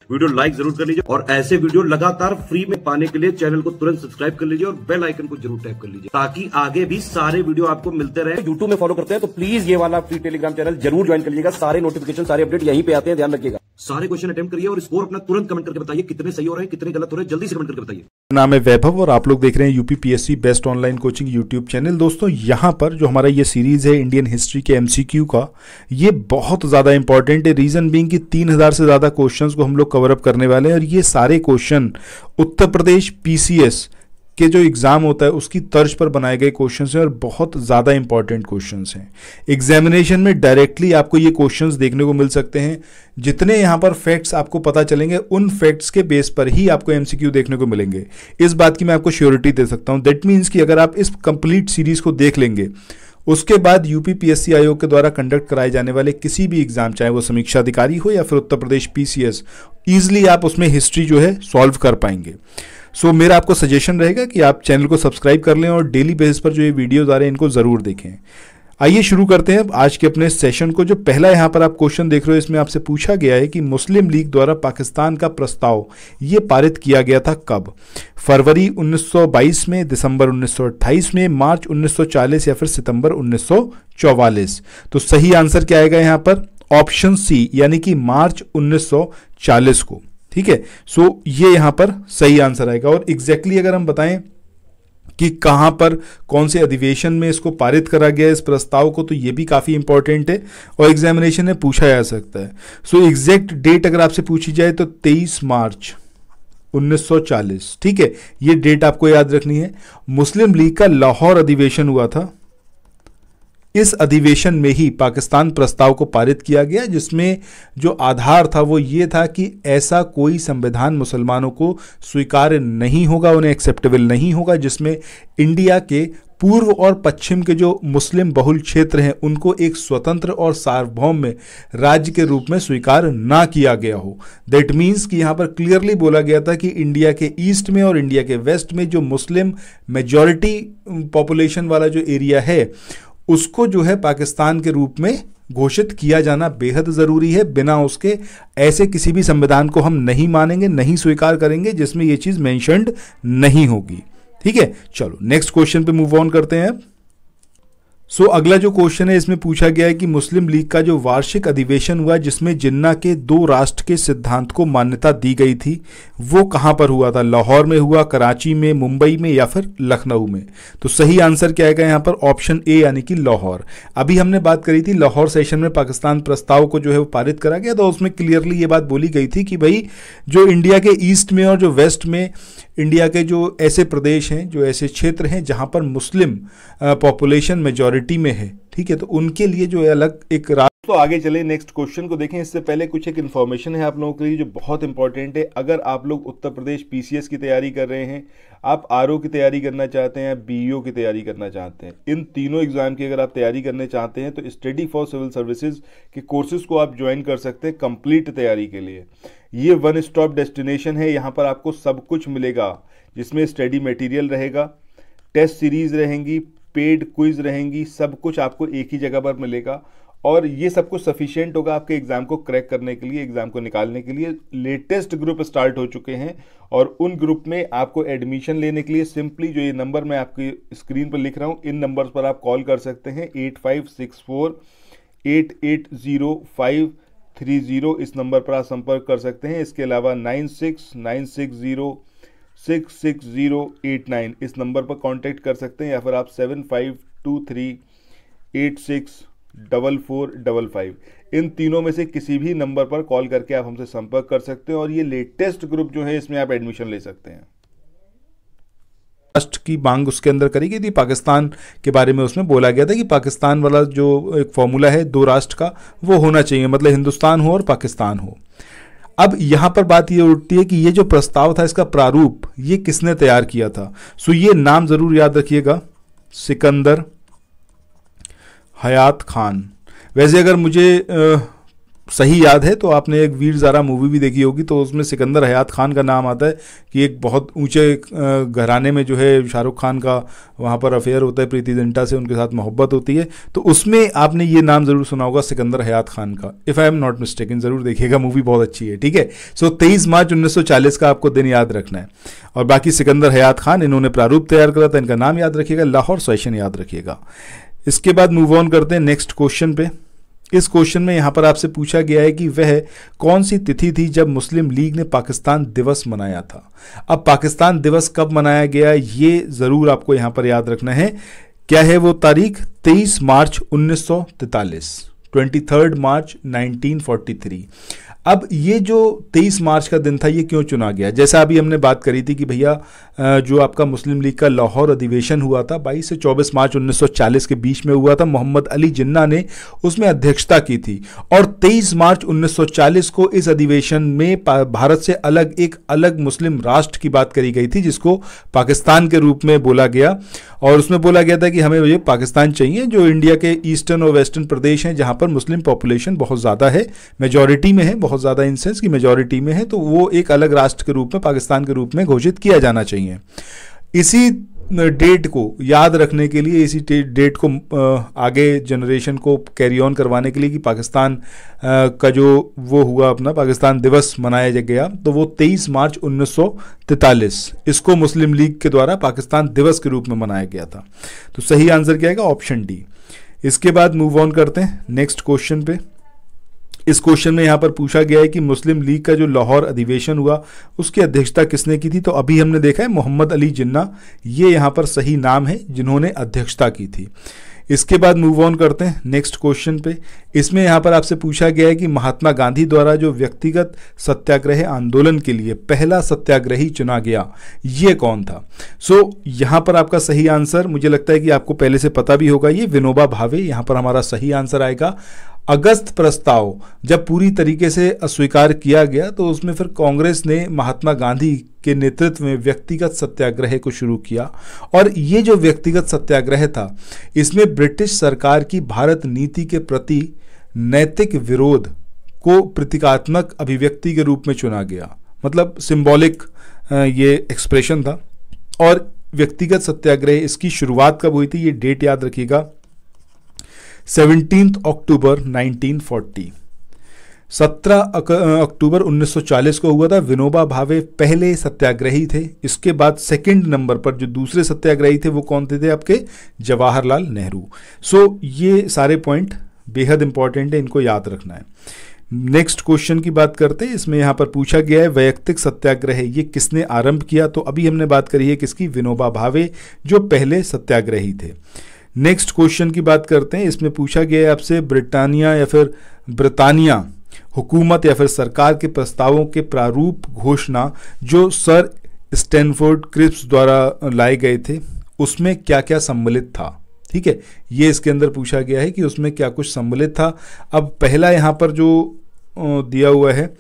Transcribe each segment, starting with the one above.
Video like जरूर कर लीजिए और ऐसे वीडियो लगातार फ्री में पाने के लिए चैनल को तुरंत सब्सक्राइब कर लीजिए और बेल आइकन को जरूर टैप कर लीजिए ताकि आगे भी सारे वीडियो आपको मिलते रहे। यूट्यूब में फॉलो करते हैं तो प्लीज ये वाला फ्री टेलीग्राम चैनल जरूर ज्वाइन कर लीजिएगा। सारे नोटिफिकेशन सारे अपडेट यहीं पे आते हैं, ध्यान रखिएगा। सारे क्वेश्चन अटेम्प्ट करिए और स्कोर अपना तुरंत कमेंट करके बताइए कितने सही हो रहे हैं कितने गलत हो रहे हैं, जल्दी से कमेंट करके बताइए। नाम है वैभव और आप लोग देख रहे हैं UPPSC best online coaching YouTube channel. दोस्तों यहाँ पर जो हमारा ये सीरीज है इंडियन हिस्ट्री के एमसीक्यू का, ये बहुत ज़्यादा इंपॉर्टेंट है। रीज़न बीइंग कि 3000 से ज़्यादा क्वेश्चंस को हम लोग कवर अप करने वाले हैं और ये सारे क्वेश्चन उत्तर प्रदेश पीसीएस के जो एग्ज़ाम होता है उसकी तर्ज पर बनाए गए क्वेश्चंस हैं और बहुत ज़्यादा इंपॉर्टेंट क्वेश्चंस हैं। एग्जामिनेशन में डायरेक्टली आपको ये क्वेश्चंस देखने को मिल सकते हैं। जितने यहाँ पर फैक्ट्स आपको पता चलेंगे उन फैक्ट्स के बेस पर ही आपको एमसीक्यू देखने को मिलेंगे। इस बात की मैं आपको श्योरिटी दे सकता हूँ। दैट मीन्स कि अगर आप इस कंप्लीट सीरीज को देख लेंगे उसके बाद यूपीपीएससी आयोग के द्वारा कंडक्ट कराए जाने वाले किसी भी एग्जाम, चाहे वो समीक्षा अधिकारी हो या फिर उत्तर प्रदेश पीसीएस, ईजिली आप उसमें हिस्ट्री जो है सॉल्व कर पाएंगे। सो मेरा आपको सजेशन रहेगा कि आप चैनल को सब्सक्राइब कर लें और डेली बेसिस पर जो ये वीडियोज आ रहे हैं इनको ज़रूर देखें। आइए शुरू करते हैं आज के अपने सेशन को। जो पहला यहाँ पर आप क्वेश्चन देख रहे हो इसमें आपसे पूछा गया है कि मुस्लिम लीग द्वारा पाकिस्तान का प्रस्ताव ये पारित किया गया था कब? फरवरी 1922 में, दिसंबर 1928 में, मार्च 1940 या फिर सितंबर 1944। तो सही आंसर क्या आएगा यहाँ पर? ऑप्शन सी, यानी कि मार्च 1940 को। ठीक है, सो ये यहां पर सही आंसर आएगा। और एग्जैक्टली अगर हम बताएं कि कहां पर कौन से अधिवेशन में इसको पारित करा गया इस प्रस्ताव को, तो ये भी काफी इंपॉर्टेंट है और एग्जामिनेशन में पूछा जा सकता है। सो एग्जैक्ट डेट अगर आपसे पूछी जाए तो 23 मार्च 1940। ठीक है, ये डेट आपको याद रखनी है। मुस्लिम लीग का लाहौर अधिवेशन हुआ था। इस अधिवेशन में ही पाकिस्तान प्रस्ताव को पारित किया गया, जिसमें जो आधार था वो ये था कि ऐसा कोई संविधान मुसलमानों को स्वीकार्य नहीं होगा, उन्हें एक्सेप्टेबल नहीं होगा, जिसमें इंडिया के पूर्व और पश्चिम के जो मुस्लिम बहुल क्षेत्र हैं उनको एक स्वतंत्र और सार्वभौम राज्य के रूप में स्वीकार ना किया गया हो। दैट मीन्स कि यहाँ पर क्लियरली बोला गया था कि इंडिया के ईस्ट में और इंडिया के वेस्ट में जो मुस्लिम मेजॉरिटी पॉपुलेशन वाला जो एरिया है उसको जो है पाकिस्तान के रूप में घोषित किया जाना बेहद ज़रूरी है। बिना उसके ऐसे किसी भी संविधान को हम नहीं मानेंगे, नहीं स्वीकार करेंगे जिसमें ये चीज़ मेंशन्ड नहीं होगी। ठीक है, चलो नेक्स्ट क्वेश्चन पे मूव ऑन करते हैं। सो अगला जो क्वेश्चन है इसमें पूछा गया है कि मुस्लिम लीग का जो वार्षिक अधिवेशन हुआ जिसमें जिन्ना के 2 राष्ट्र के सिद्धांत को मान्यता दी गई थी वो कहां पर हुआ था? लाहौर में हुआ, कराची में, मुंबई में या फिर लखनऊ में? तो सही आंसर क्या आएगा यहाँ पर? ऑप्शन ए, यानी कि लाहौर। अभी हमने बात करी थी लाहौर सेशन में पाकिस्तान प्रस्ताव को जो है वो पारित करा गया, तो उसमें क्लियरली ये बात बोली गई थी कि भाई जो इंडिया के ईस्ट में और जो वेस्ट में इंडिया के जो ऐसे प्रदेश हैं, जो ऐसे क्षेत्र हैं जहां पर मुस्लिम पॉपुलेशन मेजॉरिटी में है, ठीक है, तो उनके लिए जो है अलग एक तो आगे चले नेक्स्ट क्वेश्चन को देखें। इससे पहले कुछ एक इन्फॉर्मेशन है आप लोगों के लिए जो बहुत इंपॉर्टेंट है। अगर आप लोग उत्तर प्रदेश पीसीएस की तैयारी कर रहे हैं, आप आरओ की तैयारी करना चाहते हैं, बीईओ की तैयारी करना चाहते हैं, इन तीनों एग्जाम की अगर आप तैयारी करने चाहते हैं तो स्टडी फॉर सिविल सर्विसेज के कोर्सेज को आप ज्वाइन कर सकते हैं कंप्लीट तैयारी के लिए। ये वन स्टॉप डेस्टिनेशन है, यहाँ पर आपको सब कुछ मिलेगा जिसमें स्टडी मटेरियल रहेगा, टेस्ट सीरीज रहेंगी, पेड क्विज रहेंगी, सब कुछ आपको एक ही जगह पर मिलेगा और ये सब कुछ सफिशिएंट होगा आपके एग्जाम को क्रैक करने के लिए, एग्जाम को निकालने के लिए। लेटेस्ट ग्रुप स्टार्ट हो चुके हैं और उन ग्रुप में आपको एडमिशन लेने के लिए सिंपली जो ये नंबर मैं आपकी स्क्रीन पर लिख रहा हूँ इन नंबर्स पर आप कॉल कर सकते हैं। 8564-880530 इस नंबर पर आप संपर्क कर सकते हैं। इसके अलावा 9696066089 इस नंबर पर कांटेक्ट कर सकते हैं या फिर आप 7523864455 इन तीनों में से किसी भी नंबर पर कॉल करके आप हमसे संपर्क कर सकते हैं और ये लेटेस्ट ग्रुप जो है इसमें आप एडमिशन ले सकते हैं। राष्ट्र की मांग उसके अंदर करी गई थी, पाकिस्तान के बारे में उसमें बोला गया था कि पाकिस्तान वाला जो एक फॉर्मूला है 2 राष्ट्र का वो होना चाहिए, मतलब हिंदुस्तान हो और पाकिस्तान हो। अब यहां पर बात ये उठती है कि ये जो प्रस्ताव था इसका प्रारूप ये किसने तैयार किया था? सो ये नाम जरूर याद रखिएगा, सिकंदर हयात खान। वैसे अगर मुझे सही याद है तो आपने एक वीर ज़ारा मूवी भी देखी होगी, तो उसमें सिकंदर हयात खान का नाम आता है कि एक बहुत ऊंचे घराने में जो है शाहरुख खान का वहाँ पर अफेयर होता है, प्रीति जिंटा से उनके साथ मोहब्बत होती है, तो उसमें आपने ये नाम ज़रूर सुना होगा सिकंदर हयात खान का, if I am not mistaken. ज़रूर देखिएगा, मूवी बहुत अच्छी है, ठीक है। सो 23 मार्च 1940 का आपको दिन याद रखना है। और बाकी सिकंदर हयात खान, इन्होंने प्रारूप तैयार करा था, इनका नाम याद रखिएगा, लाहौर सेशन याद रखिएगा। इसके बाद मूव ऑन करते हैं नेक्स्ट क्वेश्चन पे। इस क्वेश्चन में यहाँ पर आपसे पूछा गया है कि वह कौन सी तिथि थी जब मुस्लिम लीग ने पाकिस्तान दिवस मनाया था। अब पाकिस्तान दिवस कब मनाया गया ये ज़रूर आपको यहाँ पर याद रखना है। क्या है वो तारीख? 23 मार्च 1943, 23 मार्च 1943। अब ये जो 23 मार्च का दिन था ये क्यों चुना गया? जैसा अभी हमने बात करी थी कि भैया जो आपका मुस्लिम लीग का लाहौर अधिवेशन हुआ था 22 से 24 मार्च 1940 के बीच में हुआ था, मोहम्मद अली जिन्ना ने उसमें अध्यक्षता की थी। और 23 मार्च 1940 को इस अधिवेशन में भारत से अलग एक अलग मुस्लिम राष्ट्र की बात करी गई थी जिसको पाकिस्तान के रूप में बोला गया। और उसमें बोला गया था कि हमें ये पाकिस्तान चाहिए जो इंडिया के ईस्टर्न और वेस्टर्न प्रदेश हैं जहाँ पर मुस्लिम पॉपुलेशन बहुत ज़्यादा है, मेजॉरिटी में है, बहुत ज़्यादा इन सेंस की मेजॉरिटी में है, तो वो एक अलग राष्ट्र के रूप में पाकिस्तान के रूप में घोषित किया जाना चाहिए। इसी डेट को याद रखने के लिए, इसी डेट को आगे जनरेशन को कैरी ऑन करवाने के लिए कि पाकिस्तान का जो वो हुआ अपना पाकिस्तान दिवस मनाया गया, तो वो 23 मार्च 1943 इसको मुस्लिम लीग के द्वारा पाकिस्तान दिवस के रूप में मनाया गया था। तो सही आंसर क्या आएगा? Option D. इसके बाद मूव ऑन करते हैं नेक्स्ट क्वेश्चन पे। इस क्वेश्चन में यहाँ पर पूछा गया है कि मुस्लिम लीग का जो लाहौर अधिवेशन हुआ उसकी अध्यक्षता किसने की थी। तो अभी हमने देखा है मोहम्मद अली जिन्ना, ये यहाँ पर सही नाम है जिन्होंने अध्यक्षता की थी। इसके बाद मूव ऑन करते हैं नेक्स्ट क्वेश्चन पे। इसमें यहाँ पर आपसे पूछा गया है कि महात्मा गांधी द्वारा जो व्यक्तिगत सत्याग्रह आंदोलन के लिए पहला सत्याग्रही चुना गया ये कौन था। सो यहाँ पर आपका सही आंसर, मुझे लगता है कि आपको पहले से पता भी होगा, ये विनोबा भावे यहाँ पर हमारा सही आंसर आएगा। अगस्त प्रस्ताव जब पूरी तरीके से अस्वीकार किया गया तो उसमें फिर कांग्रेस ने महात्मा गांधी के नेतृत्व में व्यक्तिगत सत्याग्रह को शुरू किया। और ये जो व्यक्तिगत सत्याग्रह था इसमें ब्रिटिश सरकार की भारत नीति के प्रति नैतिक विरोध को प्रतीकात्मक अभिव्यक्ति के रूप में चुना गया, मतलब सिंबॉलिक ये एक्सप्रेशन था। और व्यक्तिगत सत्याग्रह इसकी शुरुआत कब हुई थी ये डेट याद रखिएगा, 17 अक्टूबर 1940। 17 अक्टूबर 1940 को हुआ था। विनोबा भावे पहले सत्याग्रही थे। इसके बाद सेकंड नंबर पर जो दूसरे सत्याग्रही थे वो कौन थे आपके? जवाहरलाल नेहरू। सो ये सारे पॉइंट बेहद इंपॉर्टेंट है, इनको याद रखना है। नेक्स्ट क्वेश्चन की बात करते हैं। इसमें यहाँ पर पूछा गया है वैयक्तिक सत्याग्रह ये किसने आरंभ किया। तो अभी हमने बात करी है किसकी? विनोबा भावे जो पहले सत्याग्रही थे। नेक्स्ट क्वेश्चन की बात करते हैं। इसमें पूछा गया है आपसे ब्रिटानिया या फिर ब्रितानिया हुकूमत या फिर सरकार के प्रस्तावों के प्रारूप घोषणा जो सर स्टैनफोर्ड क्रिप्स द्वारा लाए गए थे उसमें क्या क्या सम्मिलित था। ठीक है, ये इसके अंदर पूछा गया है कि उसमें क्या कुछ सम्मिलित था। अब पहला यहाँ पर जो दिया हुआ है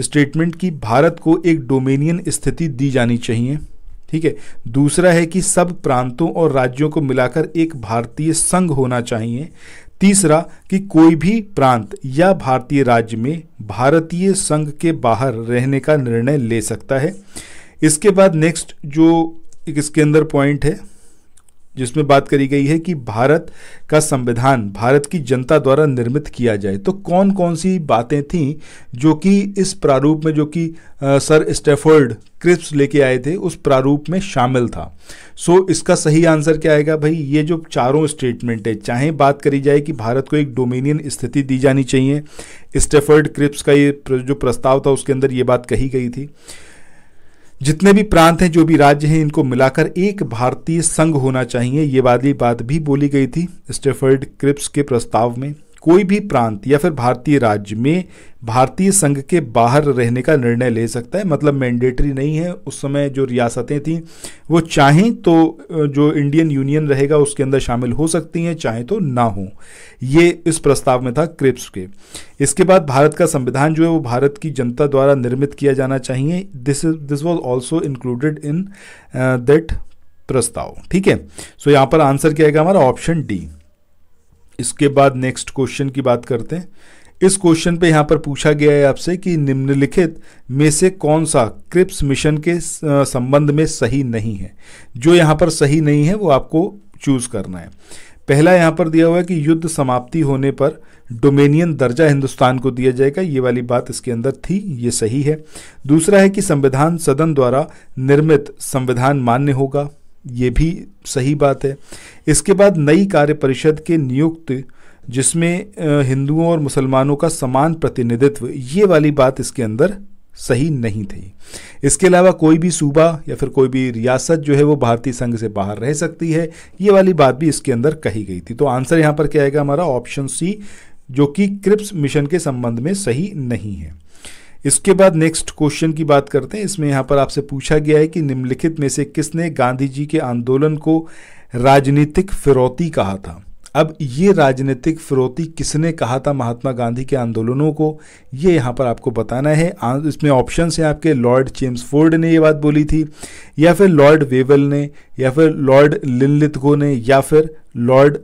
स्टेटमेंट की भारत को एक डोमेनियन स्थिति दी जानी चाहिए। ठीक है, दूसरा है कि सब प्रांतों और राज्यों को मिलाकर एक भारतीय संघ होना चाहिए। तीसरा कि कोई भी प्रांत या भारतीय राज्य में भारतीय संघ के बाहर रहने का निर्णय ले सकता है। इसके बाद नेक्स्ट जो इसके अंदर पॉइंट है जिसमें बात करी गई है कि भारत का संविधान भारत की जनता द्वारा निर्मित किया जाए। तो कौन कौन सी बातें थीं जो कि इस प्रारूप में जो कि सर स्टैफोर्ड क्रिप्स लेके आए थे उस प्रारूप में शामिल था। सो इसका सही आंसर क्या आएगा भाई? ये जो चारों स्टेटमेंट है, चाहे बात करी जाए कि भारत को एक डोमिनियन स्थिति दी जानी चाहिए, स्टैफोर्ड क्रिप्स का ये जो प्रस्ताव था उसके अंदर ये बात कही गई थी, जितने भी प्रांत हैं जो भी राज्य हैं इनको मिलाकर एक भारतीय संघ होना चाहिए, ये वाली बात भी बोली गई थी स्टैफोर्ड क्रिप्स के प्रस्ताव में। कोई भी प्रांत या फिर भारतीय राज्य में भारतीय संघ के बाहर रहने का निर्णय ले सकता है, मतलब मैंडेटरी नहीं है। उस समय जो रियासतें थीं वो चाहें तो जो इंडियन यूनियन रहेगा उसके अंदर शामिल हो सकती हैं, चाहे तो ना हो। ये इस प्रस्ताव में था क्रिप्स के। इसके बाद भारत का संविधान जो है वो भारत की जनता द्वारा निर्मित किया जाना चाहिए। This was also included in that प्रस्ताव। ठीक है, सो यहाँ पर आंसर क्या आएगा हमारा? Option D. इसके बाद नेक्स्ट क्वेश्चन की बात करते हैं। इस क्वेश्चन पे यहाँ पर पूछा गया है आपसे कि निम्नलिखित में से कौन सा क्रिप्स मिशन के संबंध में सही नहीं है। जो यहाँ पर सही नहीं है वो आपको चूज करना है। पहला यहाँ पर दिया हुआ है कि युद्ध समाप्ति होने पर डोमेनियन दर्जा हिंदुस्तान को दिया जाएगा, ये वाली बात इसके अंदर थी, ये सही है। दूसरा है कि संविधान सदन द्वारा निर्मित संविधान मान्य होगा, ये भी सही बात है। इसके बाद नई कार्य परिषद के नियुक्त जिसमें हिंदुओं और मुसलमानों का समान प्रतिनिधित्व, ये वाली बात इसके अंदर सही नहीं थी। इसके अलावा कोई भी सूबा या फिर कोई भी रियासत जो है वो भारतीय संघ से बाहर रह सकती है, ये वाली बात भी इसके अंदर कही गई थी। तो आंसर यहाँ पर क्या आएगा हमारा ऑप्शन सी, जो कि क्रिप्स मिशन के संबंध में सही नहीं है। इसके बाद नेक्स्ट क्वेश्चन की बात करते हैं। इसमें यहाँ पर आपसे पूछा गया है कि निम्नलिखित में से किसने गांधी जी के आंदोलन को राजनीतिक फिरौती कहा था। अब ये राजनीतिक फिरौती किसने कहा था महात्मा गांधी के आंदोलनों को, ये यहाँ पर आपको बताना है। इसमें ऑप्शंस हैं आपके, लॉर्ड चेम्सफोर्ड ने ये बात बोली थी, या फिर लॉर्ड वेवल ने, या फिर लॉर्ड लिनलिथगो ने, या फिर लॉर्ड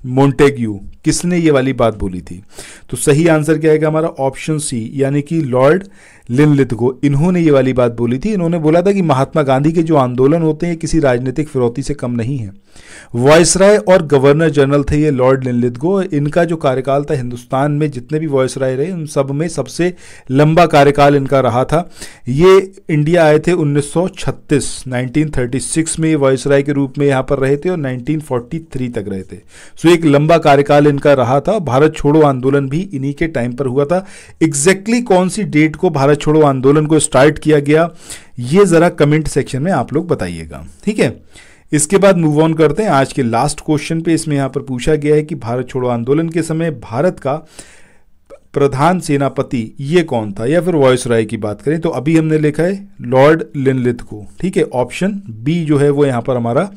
मोंटेग्यू, किसने ये वाली बात बोली थी। तो सही आंसर क्या आएगा हमारा ऑप्शन सी, यानी कि लॉर्ड लिनलिथगो, इन्होंने ये वाली बात बोली थी। इन्होंने बोला था कि महात्मा गांधी के जो आंदोलन होते हैं किसी राजनीतिक फिरौती से कम नहीं है। वॉयसराय और गवर्नर जनरल थे ये लॉर्ड लिनलिथगो। इनका जो कार्यकाल था, हिंदुस्तान में जितने भी वॉयसराय रहे उन सब में सबसे लंबा कार्यकाल इनका रहा था। ये इंडिया आए थे 1936 में वॉयसराय के रूप में यहाँ पर रहे थे और 1943 तक रहे थे। सो एक लंबा कार्यकाल इनका रहा था। भारत छोड़ो आंदोलन भी इन्हीं के टाइम पर हुआ था। एग्जैक्टली कौन सी डेट को भारत छोड़ो आंदोलन को स्टार्ट किया गया, ये जरा कमेंट सेक्शन में आप लोग बताइएगा, ठीक है। इसके बाद मूव ऑन करते हैं आज के लास्ट क्वेश्चन पे। इसमें यहां पर पूछा गया है कि भारत छोड़ो आंदोलन के समय भारत का प्रधान सेनापति ये कौन था, या फिर वॉयसराय की बात करें तो अभी हमने लिखा है लॉर्ड लिनलिथगो, ठीक है। ऑप्शन बी जो है वो यहां पर हमारा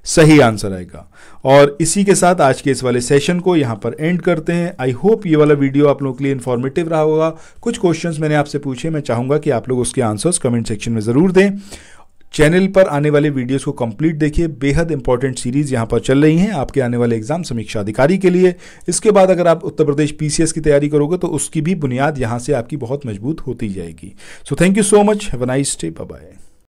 सही आंसर आएगा। और इसी के साथ आज के इस वाले सेशन को यहाँ पर एंड करते हैं। आई होप ये वाला वीडियो आप लोगों के लिए इन्फॉर्मेटिव रहा होगा। कुछ क्वेश्चंस मैंने आपसे पूछे, मैं चाहूँगा कि आप लोग उसके आंसर्स कमेंट सेक्शन में ज़रूर दें। चैनल पर आने वाले वीडियोस को कंप्लीट देखिए, बेहद इंपॉर्टेंट सीरीज यहाँ पर चल रही हैं आपके आने वाले एग्जाम समीक्षा अधिकारी के लिए। इसके बाद अगर आप उत्तर प्रदेश पीसीएस की तैयारी करोगे तो उसकी भी बुनियाद यहाँ से आपकी बहुत मजबूत होती जाएगी। So thank you so much, have a nice day, bye bye.